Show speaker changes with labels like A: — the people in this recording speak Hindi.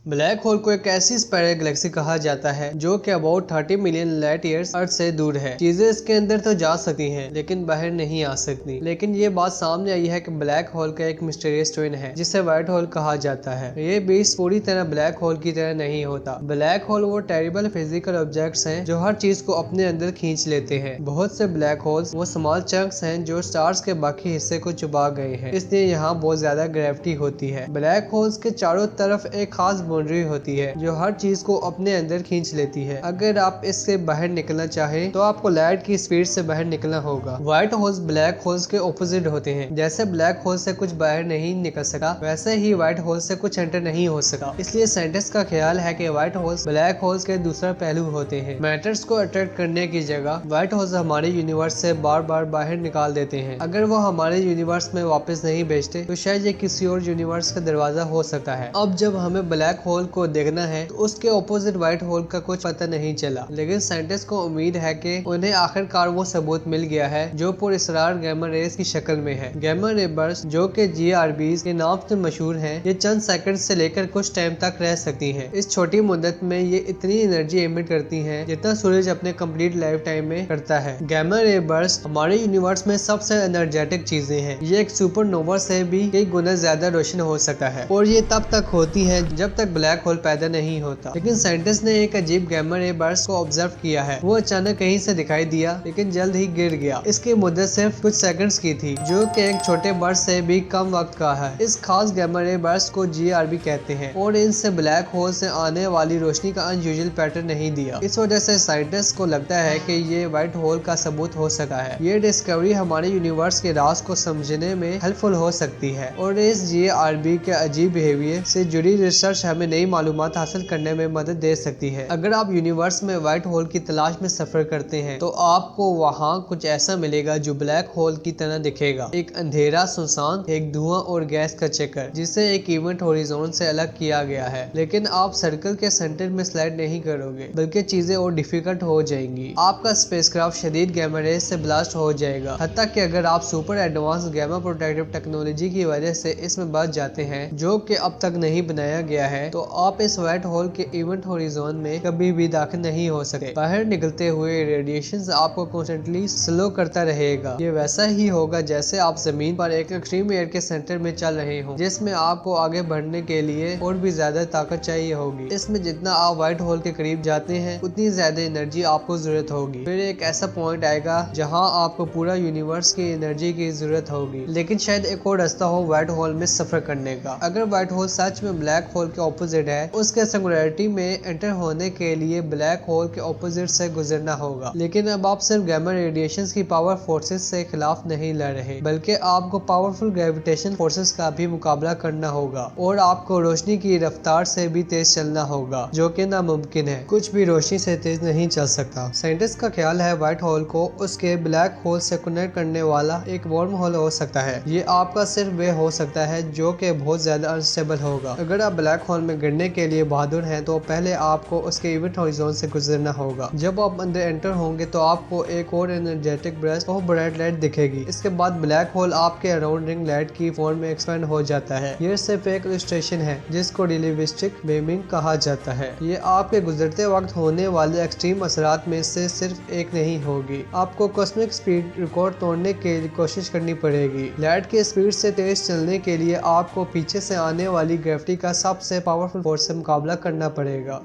A: ब्लैक होल को एक ऐसी स्पाइरल गैलेक्सी कहा जाता है जो कि अबाउट 30 मिलियन लाइट ईयर्स अर्थ से दूर है। चीजें इसके अंदर तो जा सकती हैं लेकिन बाहर नहीं आ सकती। लेकिन ये बात सामने आई है कि ब्लैक होल का एक मिस्टीरियस ट्विन है जिसे व्हाइट होल कहा जाता है। ये बीस्ट पूरी तरह ब्लैक होल की तरह नहीं होता। ब्लैक होल वो टेरिबल फिजिकल ऑब्जेक्ट्स हैं जो हर चीज को अपने अंदर खींच लेते हैं। बहुत से ब्लैक होल्स वो स्मॉल चंक्स हैं जो स्टार्स के बाकी हिस्से को चुबा गए हैं, इसलिए यहाँ बहुत ज्यादा ग्रेविटी होती है। ब्लैक होल्स के चारों तरफ एक खास बाउंड्री होती है जो हर चीज को अपने अंदर खींच लेती है। अगर आप इससे बाहर निकलना चाहें तो आपको लाइट की स्पीड से बाहर निकलना होगा। व्हाइट होल्स ब्लैक होल्स के ऑपोजिट होते हैं। जैसे ब्लैक होल से कुछ बाहर नहीं निकल सका, वैसे ही व्हाइट होल से कुछ एंटर नहीं हो सका। इसलिए साइंटिस्ट का ख्याल है कि व्हाइट होल्स ब्लैक होल्स के दूसरा पहलू होते हैं। मैटर्स को अट्रैक्ट करने की जगह व्हाइट होल्स हमारे यूनिवर्स से बार बार बाहर निकाल देते हैं। अगर वो हमारे यूनिवर्स में वापस नहीं भेजते तो शायद ये किसी और यूनिवर्स का दरवाजा हो सकता है। अब जब हमें ब्लैक होल को देखना है तो उसके ऑपोजिट व्हाइट होल का कुछ पता नहीं चला, लेकिन साइंटिस्ट को उम्मीद है कि उन्हें आखिरकार वो सबूत मिल गया है जो पुरअसरार गैमा रेस की शक्ल में है। गैमा रे बर्स्ट जो कि GRBs के नाम से मशहूर हैं, ये चंद सेकंड से लेकर कुछ टाइम तक रह सकती हैं। इस छोटी मुद्दत में ये इतनी एनर्जी एमिट करती हैं जितना सूरज अपने कंप्लीट लाइफ टाइम में करता है। गैमा रे बर्स्ट हमारे यूनिवर्स में सबसे एनर्जेटिक चीजें हैं। ये एक सुपरनोवा से भी कई गुना ज्यादा रोशन हो सकता है और ये तब तक होती है जब तक ब्लैक होल पैदा नहीं होता। लेकिन साइंटिस्ट ने एक अजीब गैमा रे बर्स्ट को ऑब्जर्व किया है। वो अचानक कहीं से दिखाई दिया लेकिन जल्द ही गिर गया। इसकी मुद्दत सिर्फ कुछ सेकंड्स की थी जो कि एक छोटे बर्स्ट से भी कम वक्त का है। इस खास गैमा रे बर्स्ट को GRB कहते हैं और इनसे ब्लैक होल से आने वाली रोशनी का अनयूजुअल पैटर्न नहीं दिया। इस वजह से साइंटिस्ट को लगता है कि ये व्हाइट होल का सबूत हो सकता है। ये डिस्कवरी हमारे यूनिवर्स के राज को समझने में हेल्पफुल हो सकती है और इस GRB के अजीब बिहेवियर से जुड़ी रिसर्च हमें नई मालूमात हासिल करने में मदद दे सकती है। अगर आप यूनिवर्स में व्हाइट होल की तलाश में सफर करते हैं तो आपको वहाँ कुछ ऐसा मिलेगा जो ब्लैक होल की तरह दिखेगा। एक अंधेरा, सुनसान, एक धुआं और गैस का चक्कर जिसे एक इवेंट होरिजोन से अलग किया गया है। लेकिन आप सर्कल के सेंटर में स्लाइड नहीं करोगे बल्कि चीजें और डिफिकल्ट हो जाएंगी। आपका स्पेसक्राफ्ट शदीद गैमा रेज से ब्लास्ट हो जाएगा। हत्ता कि अगर आप super advance gamma protective technology की वजह से इसमें बच जाते हैं जो कि अब तक नहीं बनाया गया है, तो आप इस व्हाइट होल के इवेंट होरिजोन में कभी भी दाखिल नहीं हो सके। बाहर निकलते हुए रेडिएशन आपको कॉन्स्टेंटली स्लो करता रहेगा। ये वैसा ही होगा जैसे आप जमीन पर एक एक्सट्रीम एयर के सेंटर में चल रहे हो जिसमें आपको आगे बढ़ने के लिए और भी ज्यादा ताकत चाहिए होगी। इसमें जितना आप व्हाइट होल के करीब जाते हैं उतनी ज्यादा एनर्जी आपको जरूरत होगी। फिर एक ऐसा पॉइंट आएगा जहाँ आपको पूरा यूनिवर्स की एनर्जी की जरूरत होगी। लेकिन शायद एक और रास्ता हो व्हाइट होल में सफर करने का। अगर व्हाइट होल सच में ब्लैक होल के ऑपोजिट है, उसके सिंगुलैरिटी में एंटर होने के लिए ब्लैक होल के ऑपोजिट से गुजरना होगा। लेकिन अब आप सिर्फ गैमा रेडिएशंस की पावर फोर्सेस से खिलाफ नहीं लड़ रहे, बल्कि आपको पावरफुल ग्रेविटेशन फोर्सेस का भी मुकाबला करना होगा और आपको रोशनी की रफ्तार से भी तेज चलना होगा जो कि नामुमकिन है। कुछ भी रोशनी से तेज नहीं चल सकता। साइंटिस्ट का ख्याल है व्हाइट होल को उसके ब्लैक होल से कनेक्ट करने वाला एक वर्म होल हो सकता है। ये आपका सिर्फ वे हो सकता है जो कि बहुत ज्यादा अनस्टेबल होगा। अगर आप ब्लैक होल में गिरने के लिए बहादुर हैं तो पहले आपको उसके इवेंट होरिजोन से गुजरना होगा। जब आप अंदर एंटर होंगे तो आपको एक और एनर्जेटिक ब्रस्ट और ब्राइट लाइट दिखेगी। इसके बाद ब्लैक होल आपके अराउंड रिंग लाइट की फॉर्म में एक्सपेंड हो जाता है। ये सिर्फ एक इलस्ट्रेशन है जिसको रिलेटिविस्टिक बीमिंग कहा जाता है। ये आपके गुजरते वक्त होने वाले एक्सट्रीम असरात में से सिर्फ एक नहीं होगी। आपको कॉस्मिक स्पीड रिकॉर्ड तोड़ने की कोशिश करनी पड़ेगी। लाइट की स्पीड से तेज चलने के लिए आपको पीछे से आने वाली ग्रेविटी का सबसे पावरफुल फोर्स से मुकाबला करना पड़ेगा।